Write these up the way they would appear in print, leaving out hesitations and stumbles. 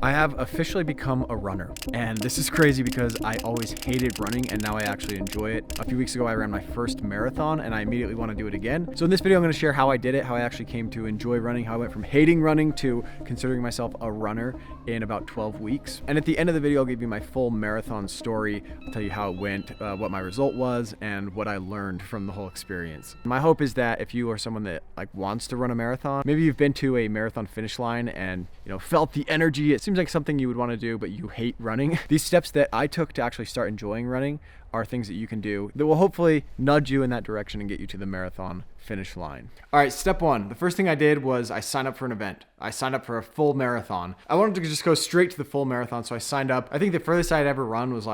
I have officially become a runner, and this is crazy because I always hated running and now I actually enjoy it. A few weeks ago I ran my first marathon and I immediately want to do it again. So in this video I'm going to share how I did it, how I actually came to enjoy running, how I went from hating running to considering myself a runner in about 12 weeks. And at the end of the video I'll give you my full marathon story. I'll tell you how it went, what my result was, and what I learned from the whole experience. My hope is that if you are someone that wants to run a marathon, maybe you've been to a marathon finish line and felt the energy. It seems like something you would want to do, but you hate running. These steps that I took to actually start enjoying running are things that you can do that will hopefully nudge you in that direction and get you to the marathon finish line. All right, step one. The first thing I did was I signed up for an event. I signed up for a full marathon. I wanted to just go straight to the full marathon, so I signed up. I think the furthest I'd ever run was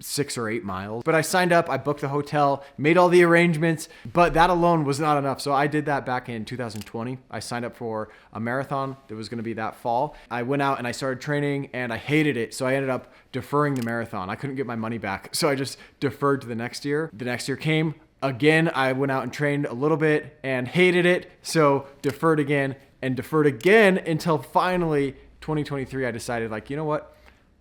6 or 8 miles. But I signed up, I booked the hotel, made all the arrangements, but that alone was not enough. So I did that back in 2020. I signed up for a marathon that was gonna be that fall. I went out and I started training and I hated it. So I ended up deferring the marathon. I couldn't get my money back. So I just deferred to the next year. The next year came. Again, I went out and trained a little bit and hated it. So deferred again and deferred again until finally 2023, I decided you know what?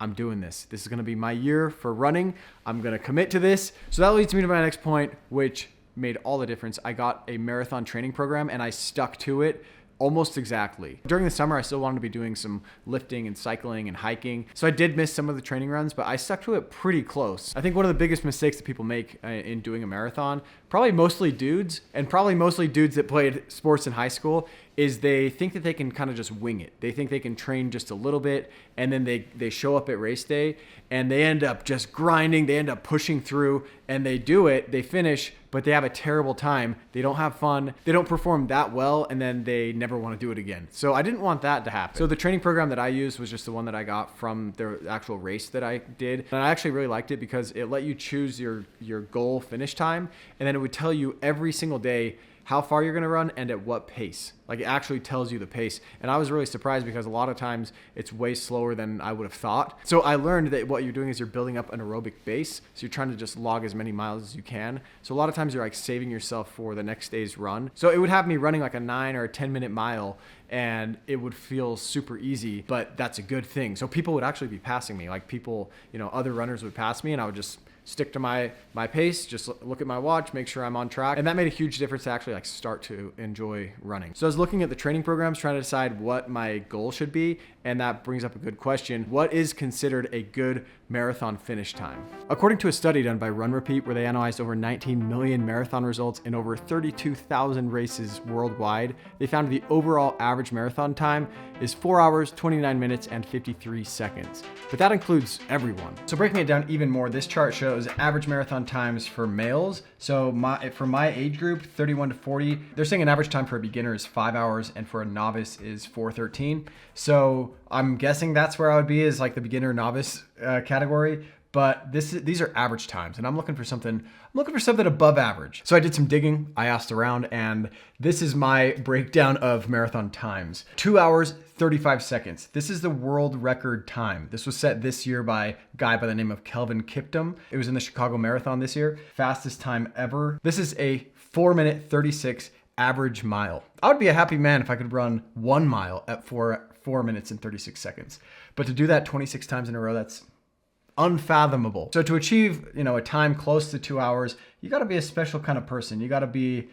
I'm doing this. This is going to be my year for running. I'm going to commit to this. So that leads me to my next point, which made all the difference. I got a marathon training program and I stuck to it almost exactly. During the summer, I still wanted to be doing some lifting and cycling and hiking. So I did miss some of the training runs, but I stuck to it pretty close. I think one of the biggest mistakes that people make in doing a marathon, probably mostly dudes that played sports in high school, is they think that they can kind of just wing it. They think they can train just a little bit and then they show up at race day and they end up just grinding, they end up pushing through and they do it, they finish, but they have a terrible time. They don't have fun, they don't perform that well, and then they never want to do it again. So I didn't want that to happen. So the training program that I used was just the one that I got from the actual race that I did. And I actually really liked it because it let you choose your goal finish time, and then it would tell you every single day how far you're going to run and at what pace. It actually tells you the pace. And I was really surprised because a lot of times it's way slower than I would have thought. So I learned that what you're doing is you're building up an aerobic base. So you're trying to just log as many miles as you can. So a lot of times you're saving yourself for the next day's run. So it would have me running a 9 or a 10-minute mile and it would feel super easy, but that's a good thing. So people would actually be passing me. People, other runners would pass me and I would just stick to my pace, just look at my watch, make sure I'm on track. And that made a huge difference to actually start to enjoy running. So I was looking at the training programs, trying to decide what my goal should be. And that brings up a good question. What is considered a good marathon finish time? According to a study done by Run Repeat, where they analyzed over 19 million marathon results in over 32,000 races worldwide, they found the overall average marathon time is 4 hours, 29 minutes, and 53 seconds. But that includes everyone. So breaking it down even more, this chart shows average marathon times for males. So for my age group, 31 to 40, they're saying an average time for a beginner is 5 hours and for a novice is 4:13. So I'm guessing that's where I would be, is the beginner novice category. But these are average times, and I'm looking for something above average. So I did some digging, I asked around, and this is my breakdown of marathon times. 2 hours, 35 seconds. This is the world record time. This was set this year by a guy by the name of Kelvin Kiptum. It was in the Chicago Marathon this year. Fastest time ever. This is a 4-minute 36 average mile. I would be a happy man if I could run 1 mile at 4 minutes and 36 seconds. But to do that 26 times in a row, that's unfathomable. So to achieve, a time close to 2 hours, you got to be a special kind of person. You got to be,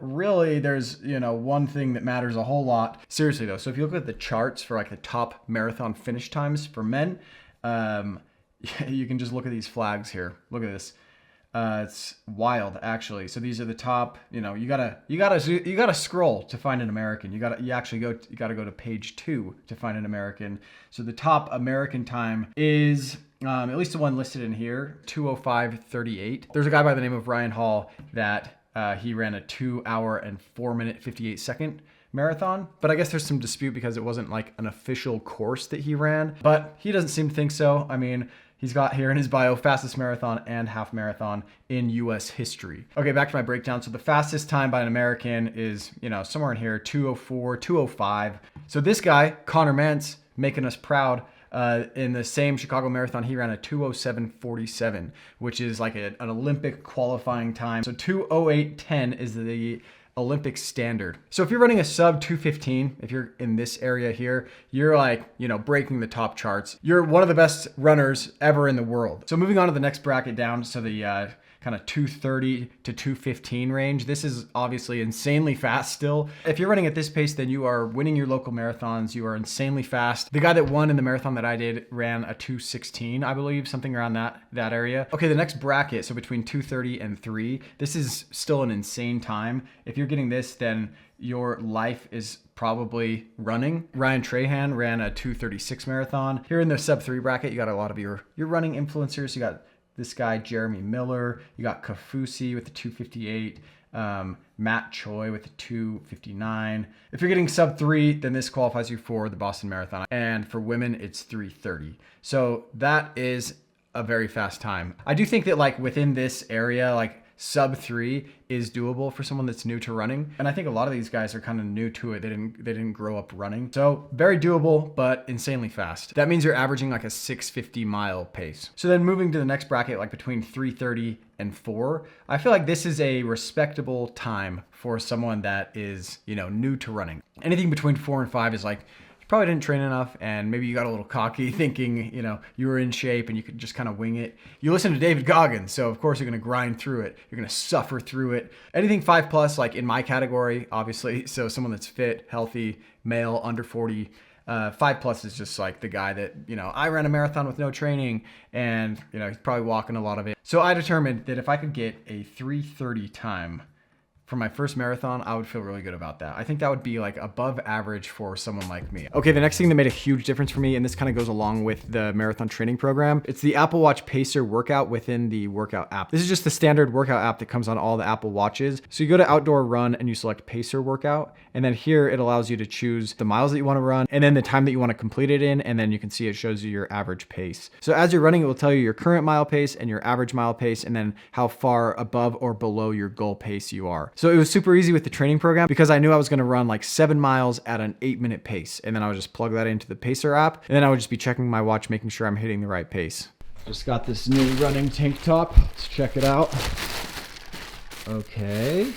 really there's, one thing that matters a whole lot. Seriously though. So if you look at the charts for the top marathon finish times for men, you can just look at these flags here. Look at this. It's wild, actually. So these are the top. You gotta scroll to find an American. You gotta go to page 2 to find an American. So the top American time is at least the one listed in here, 2:05:38. There's a guy by the name of Ryan Hall that he ran a 2 hour and 4-minute 58 second marathon, but I guess there's some dispute because it wasn't an official course that he ran. But he doesn't seem to think so. I mean, he's got here in his bio, fastest marathon and half marathon in US history. Okay, back to my breakdown. So the fastest time by an American is, somewhere in here, 2:04, 2:05. So this guy, Connor Mantz, making us proud, in the same Chicago Marathon, he ran a 2:07:47, which is an Olympic qualifying time. So 2:08:10 is the Olympic standard. So if you're running a sub 215, if you're in this area here, you're like, breaking the top charts. You're one of the best runners ever in the world. So moving on to the next bracket down, so the kind of 230 to 215 range. This is obviously insanely fast still. If you're running at this pace, then you are winning your local marathons. You are insanely fast. The guy that won in the marathon that I did ran a 216, I believe, something around that area. Okay, the next bracket, so between 230 and 3, this is still an insane time. If you're getting this, then your life is probably running. Ryan Trahan ran a 236 marathon. Here in the sub 3 bracket, you got a lot of your running influencers. You got this guy, Jeremy Miller. You got Kafusi with the 258. Matt Choi with the 259. If you're getting sub 3, then this qualifies you for the Boston Marathon. And for women, it's 3:30. So that is a very fast time. I do think that like within this area, like sub 3 is doable for someone that's new to running. And I think a lot of these guys are kind of new to it. They didn't grow up running. So very doable, but insanely fast. That means you're averaging like a 650 mile pace. So then moving to the next bracket, like between 3:30 and 4, I feel like this is a respectable time for someone that is, new to running. Anything between 4 and 5 is like, probably didn't train enough, and maybe you got a little cocky thinking, you were in shape and you could just kind of wing it. You listen to David Goggins, so of course you're going to grind through it. You're going to suffer through it. Anything 5+, like in my category, obviously, so someone that's fit, healthy, male, under 40, 5+ is just like the guy that, I ran a marathon with no training and, he's probably walking a lot of it. So I determined that if I could get a 3:30 time for my first marathon, I would feel really good about that. I think that would be like above average for someone like me. Okay, the next thing that made a huge difference for me, and this kind of goes along with the marathon training program, it's the Apple Watch Pacer workout within the workout app. This is just the standard workout app that comes on all the Apple Watches. So you go to outdoor run and you select Pacer workout. And then here it allows you to choose the miles that you want to run and then the time that you want to complete it in. And then you can see it shows you your average pace. So as you're running, it will tell you your current mile pace and your average mile pace, and then how far above or below your goal pace you are. So it was super easy with the training program because I knew I was going to run like 7 miles at an 8-minute pace. And then I would just plug that into the Pacer app. And then I would just be checking my watch, making sure I'm hitting the right pace. Just got this new running tank top. Let's check it out. Okay.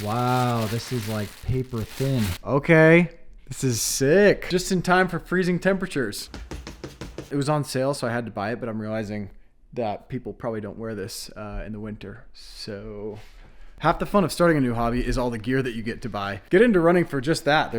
Wow, this is like paper thin. Okay, this is sick. Just in time for freezing temperatures. It was on sale, so I had to buy it, but I'm realizing that people probably don't wear this in the winter. So half the fun of starting a new hobby is all the gear that you get to buy. Get into running for just that.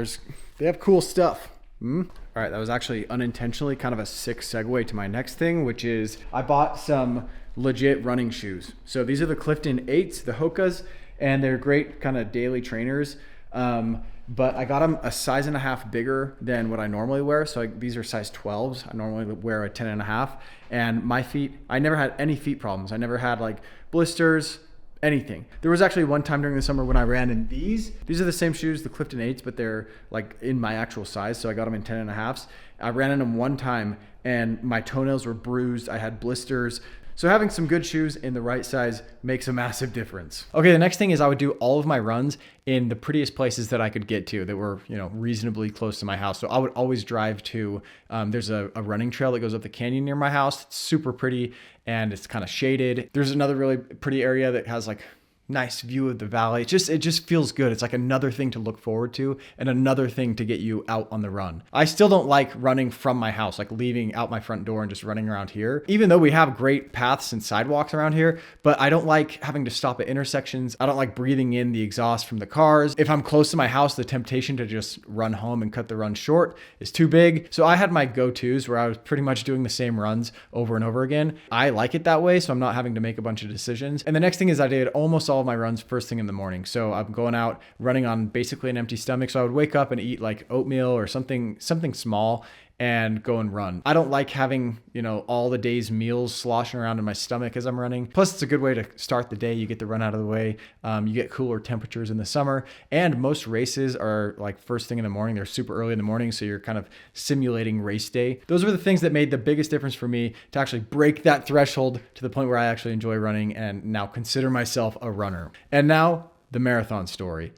They have cool stuff. All right, that was actually unintentionally kind of a sick segue to my next thing, which is I bought some legit running shoes. So these are the Clifton 8s, the Hokas, and they're great kind of daily trainers. But I got them a size and a half bigger than what I normally wear. So these are size 12s. I normally wear a 10 and a half. And my feet, I never had any feet problems. I never had like blisters, anything. There was actually one time during the summer when I ran in these. These are the same shoes, the Clifton 8s, but they're like in my actual size. So I got them in 10 and a halves. I ran in them one time and my toenails were bruised. I had blisters. So having some good shoes in the right size makes a massive difference. Okay, the next thing is I would do all of my runs in the prettiest places that I could get to that were, reasonably close to my house. So I would always drive to, there's a running trail that goes up the canyon near my house. It's super pretty and it's kind of shaded. There's another really pretty area that has like nice view of the valley. It just feels good. It's like another thing to look forward to and another thing to get you out on the run. I still don't like running from my house, like leaving out my front door and just running around here, even though we have great paths and sidewalks around here, but I don't like having to stop at intersections. I don't like breathing in the exhaust from the cars. If I'm close to my house, the temptation to just run home and cut the run short is too big. So I had my go-tos where I was pretty much doing the same runs over and over again. I like it that way, so I'm not having to make a bunch of decisions. And the next thing is I did almost all of my runs first thing in the morning. So I'm going out running on basically an empty stomach. So I would wake up and eat like oatmeal or something small and go and run. I don't like having, all the day's meals sloshing around in my stomach as I'm running. Plus it's a good way to start the day. You get the run out of the way. You get cooler temperatures in the summer, and most races are like first thing in the morning. They're super early in the morning. So you're kind of simulating race day. Those were the things that made the biggest difference for me to actually break that threshold to the point where I actually enjoy running and now consider myself a runner. And now the marathon story.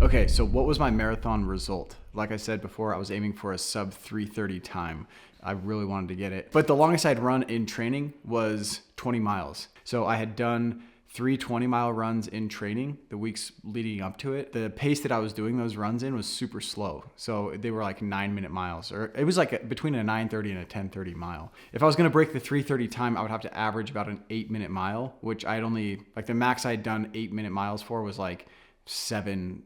Okay, so what was my marathon result? Like I said before, I was aiming for a sub 3:30 time. I really wanted to get it. But the longest I'd run in training was 20 miles. So I had done 3 20-mile runs in training the weeks leading up to it. The pace that I was doing those runs in was super slow. So they were like 9-minute miles, or it was like between a 9:30 and a 10:30 mile. If I was going to break the 3:30 time, I would have to average about an 8-minute mile, which I'd only, like the max I'd done 8-minute miles for was like 7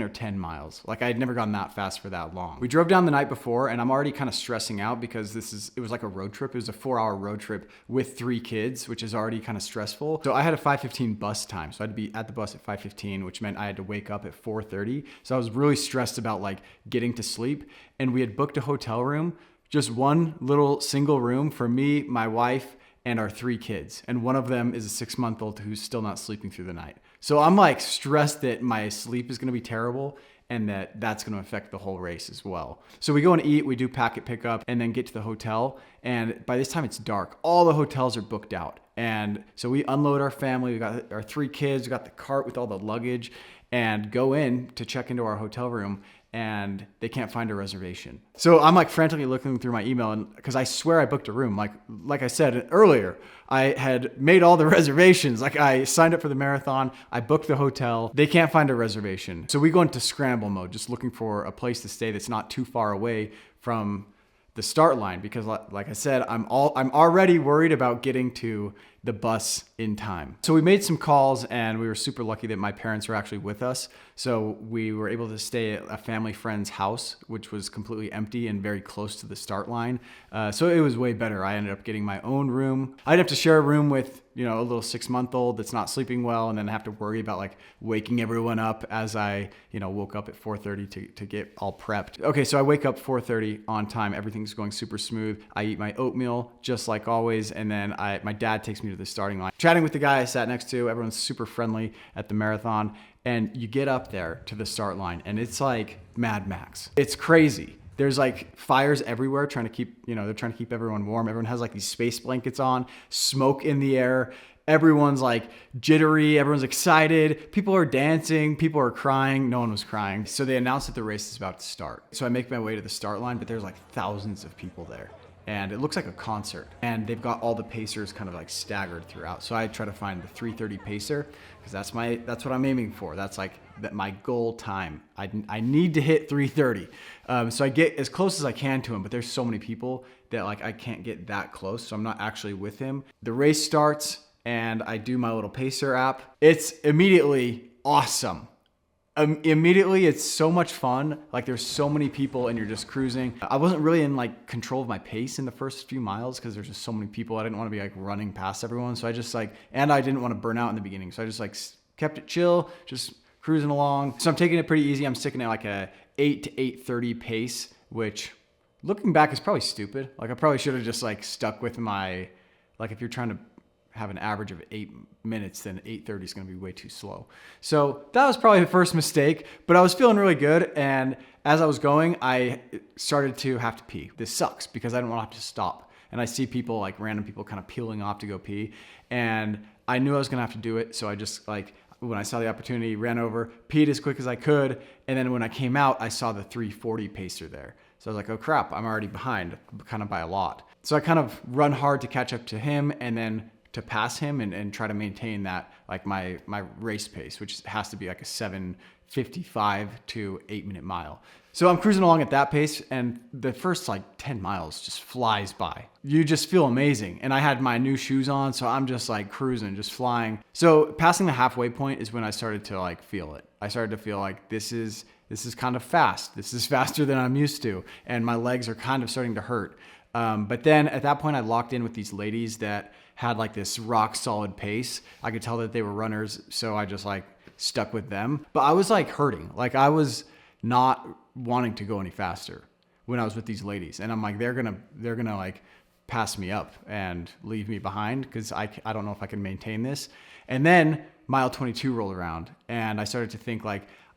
or 10 miles. Like I had never gone that fast for that long. We drove down the night before and I'm already kind of stressing out because it was like a road trip. It was a 4-hour road trip with 3 kids, which is already kind of stressful. So I had a 5:15 bus time. So I had to be at the bus at 5:15, which meant I had to wake up at 4:30. So I was really stressed about like getting to sleep. And we had booked a hotel room, just one little single room for me, my wife, and our 3 kids. And one of them is a 6-month-old who's still not sleeping through the night. So I'm like stressed that my sleep is going to be terrible and that's going to affect the whole race as well. So we go and eat, we do packet pickup and then get to the hotel. And by this time it's dark. All the hotels are booked out. And so we unload our family. We got our 3 kids, we got the cart with all the luggage and go in to check into our hotel room. And they can't find a reservation. So I'm like frantically looking through my email and because I swear I booked a room. Like I said earlier, I had made all the reservations. Like I signed up for the marathon, I booked the hotel. They can't find a reservation. So we go into scramble mode, just looking for a place to stay that's not too far away from the start line because like I said, I'm already worried about getting to the bus in time. So we made some calls and we were super lucky that my parents were actually with us. So we were able to stay at a family friend's house, which was completely empty and very close to the start line. So it was way better. I ended up getting my own room. I'd have to share a room with, a little 6-month-old that's not sleeping well. And then have to worry about like waking everyone up as I, woke up at 4:30 to get all prepped. Okay. So I wake up 4:30 on time. Everything's going super smooth. I eat my oatmeal just like always. And then my dad takes me to the starting line. Chatting with the guy I sat next to, everyone's super friendly at the marathon. And you get up there to the start line and it's like Mad Max. It's crazy. There's like fires everywhere trying to keep, they're trying to keep everyone warm. Everyone has like these space blankets on, smoke in the air. Everyone's like jittery. Everyone's excited. People are dancing. People are crying. No one was crying. So they announced that the race is about to start. So I make my way to the start line, but there's like thousands of people there. And it looks like a concert. And they've got all the pacers kind of like staggered throughout. So I try to find the 3:30 pacer because that's what I'm aiming for. That's like my goal time. I need to hit 3:30. So I get as close as I can to him, but there's so many people that like I can't get that close. So I'm not actually with him. The race starts and I do my little pacer app. It's immediately awesome. Immediately it's so much fun. Like there's so many people and you're just cruising. I wasn't really in like control of my pace in the first few miles because there's just so many people. I didn't want to be like running past everyone. So I just and I didn't want to burn out in the beginning. So I just kept it chill, just cruising along. So I'm taking it pretty easy. I'm sticking at like a 8 to 8:30 pace, which looking back is probably stupid. Like I probably should have just stuck with my, if you're trying to have an average of 8 minutes, then 8:30 is going to be way too slow. So that was probably the first mistake, but I was feeling really good. And as I was going, I started to have to pee. This sucks because I didn't want to have to stop. And I see people, random people kind of peeling off to go pee. And I knew I was going to have to do it. So I just when I saw the opportunity, ran over, peed as quick as I could. And then when I came out, I saw the 3:40 pacer there. So I was like, oh crap, I'm already behind kind of by a lot. So I kind of run hard to catch up to him and then to pass him and try to maintain that, my race pace, which has to be like a 7:55 to 8-minute mile. So I'm cruising along at that pace and the first 10 miles just flies by. You just feel amazing. And I had my new shoes on, so I'm just cruising, just flying. So passing the halfway point is when I started to feel it. I started to feel like this is kind of fast. This is faster than I'm used to. And my legs are kind of starting to hurt. But then at that point I locked in with these ladies that had this rock solid pace. I could tell that they were runners. So I just stuck with them, but I was hurting. I was not wanting to go any faster when I was with these ladies. And I'm they're gonna pass me up and leave me behind. Cause I don't know if I can maintain this. And then mile 22 rolled around and I started to think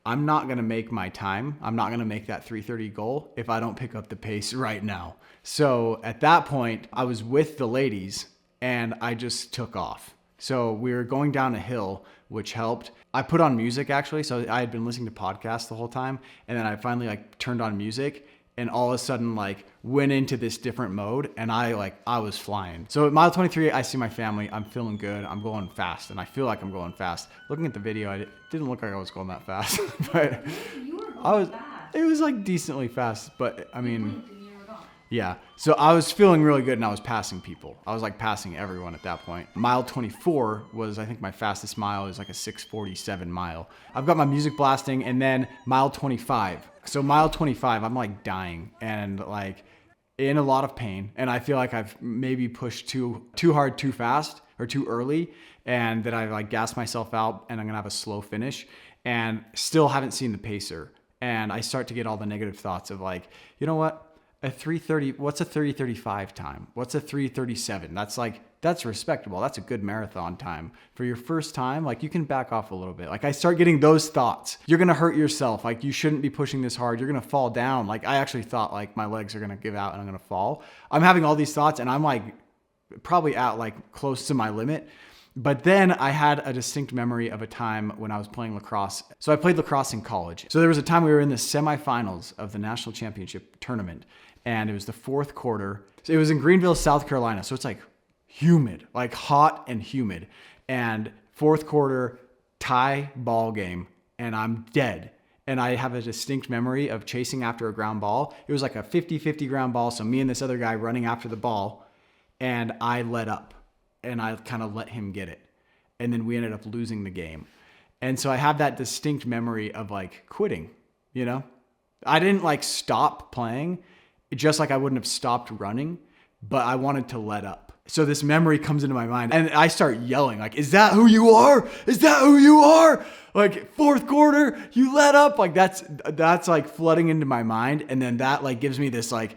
I'm not going to make my time. I'm not going to make that 3:30 goal if I don't pick up the pace right now. So at that point I was with the ladies and I just took off. So we were going down a hill, which helped. I put on music actually. So I had been listening to podcasts the whole time. And then I finally turned on music and all of a sudden like went into this different mode, and I was flying. So at mile 23, I see my family. I'm feeling good. I'm going fast, and I feel like I'm going fast. Looking at the video, it didn't look like I was going that fast, but You were going fast. It was like decently fast, but I mean, yeah. So I was feeling really good, and I was passing people. I was like passing everyone at that point. Mile 24 was, I think, my fastest mile. It was like a 6:47 mile. I've got my music blasting, and then mile 25. So mile 25, I'm like dying and like in a lot of pain. And I feel like I've maybe pushed too hard, too fast, or too early, and that I like gassed myself out, and I'm gonna have a slow finish, and still haven't seen the pacer. And I start to get all the negative thoughts of like, you know what? A 3:30, what's a 3:35 time? What's a 3:37? That's respectable. That's a good marathon time. For your first time, like you can back off a little bit. Like I start getting those thoughts. You're gonna hurt yourself. Like you shouldn't be pushing this hard. You're gonna fall down. Like I actually thought like my legs are gonna give out and I'm gonna fall. I'm having all these thoughts, and I'm like probably at like close to my limit. But then I had a distinct memory of a time when I was playing lacrosse. So I played lacrosse in college. So there was a time we were in the semifinals of the national championship tournament, and it was the fourth quarter. So it was in Greenville, South Carolina. So it's like humid, like hot and humid. And fourth quarter tie ball game, and I'm dead. And I have a distinct memory of chasing after a ground ball. It was like a 50-50 ground ball. So me and this other guy running after the ball, and I let up. And I kind of let him get it. And then we ended up losing the game. And so I have that distinct memory of like quitting, you know? I didn't like stop playing, just like I wouldn't have stopped running, but I wanted to let up. So this memory comes into my mind, and I start yelling like, is that who you are? Is that who you are? Like fourth quarter, you let up. Like that's like flooding into my mind. And then that like gives me this like,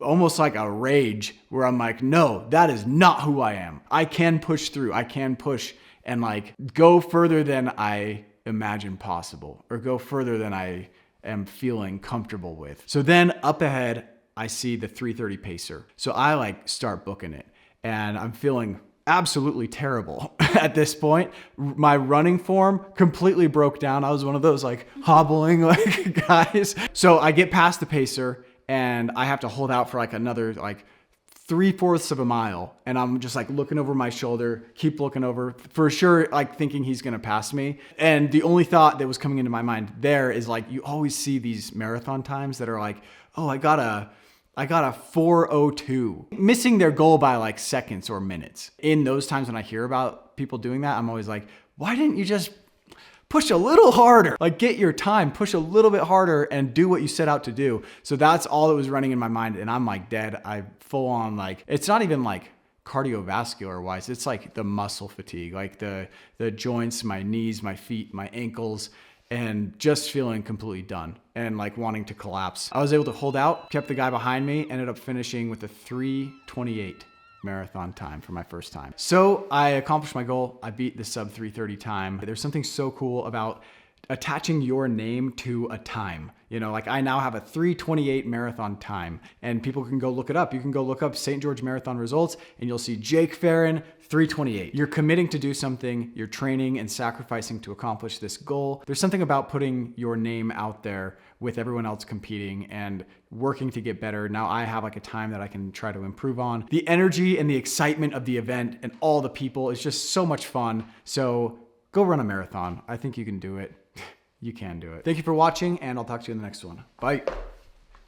almost like a rage where I'm like, no, that is not who I am. I can push through. I can push and like go further than I imagine possible, or go further than I am feeling comfortable with. So then up ahead, I see the 3:30 pacer. So I like start booking it, and I'm feeling absolutely terrible at this point. My running form completely broke down. I was one of those like hobbling like guys. So I get past the pacer, and I have to hold out for like another like 3/4 of a mile. And I'm just like looking over my shoulder, keep looking over for sure, like thinking he's going to pass me. And the only thought that was coming into my mind there is like, you always see these marathon times that are like, oh, I got a 4:02, missing their goal by like seconds or minutes. In those times when I hear about people doing that, I'm always like, why didn't you just push a little harder? Like get your time, push a little bit harder and do what you set out to do. So that's all that was running in my mind. And I'm like dead. I full on like, it's not even like cardiovascular wise. It's like the muscle fatigue, like the joints, my knees, my feet, my ankles, and just feeling completely done and like wanting to collapse. I was able to hold out, kept the guy behind me, ended up finishing with a 3:28 marathon time for my first time. So I accomplished my goal. I beat the sub 3:30 time. There's something so cool about attaching your name to a time. You know, like I now have a 3:28 marathon time, and people can go look it up. You can go look up St. George Marathon results, and you'll see Jake Farron 3:28. You're committing to do something, you're training and sacrificing to accomplish this goal. There's something about putting your name out there with everyone else competing and working to get better. Now I have like a time that I can try to improve on. The energy and the excitement of the event and all the people is just so much fun. So go run a marathon. I think you can do it. You can do it. Thank you for watching, and I'll talk to you in the next one. Bye.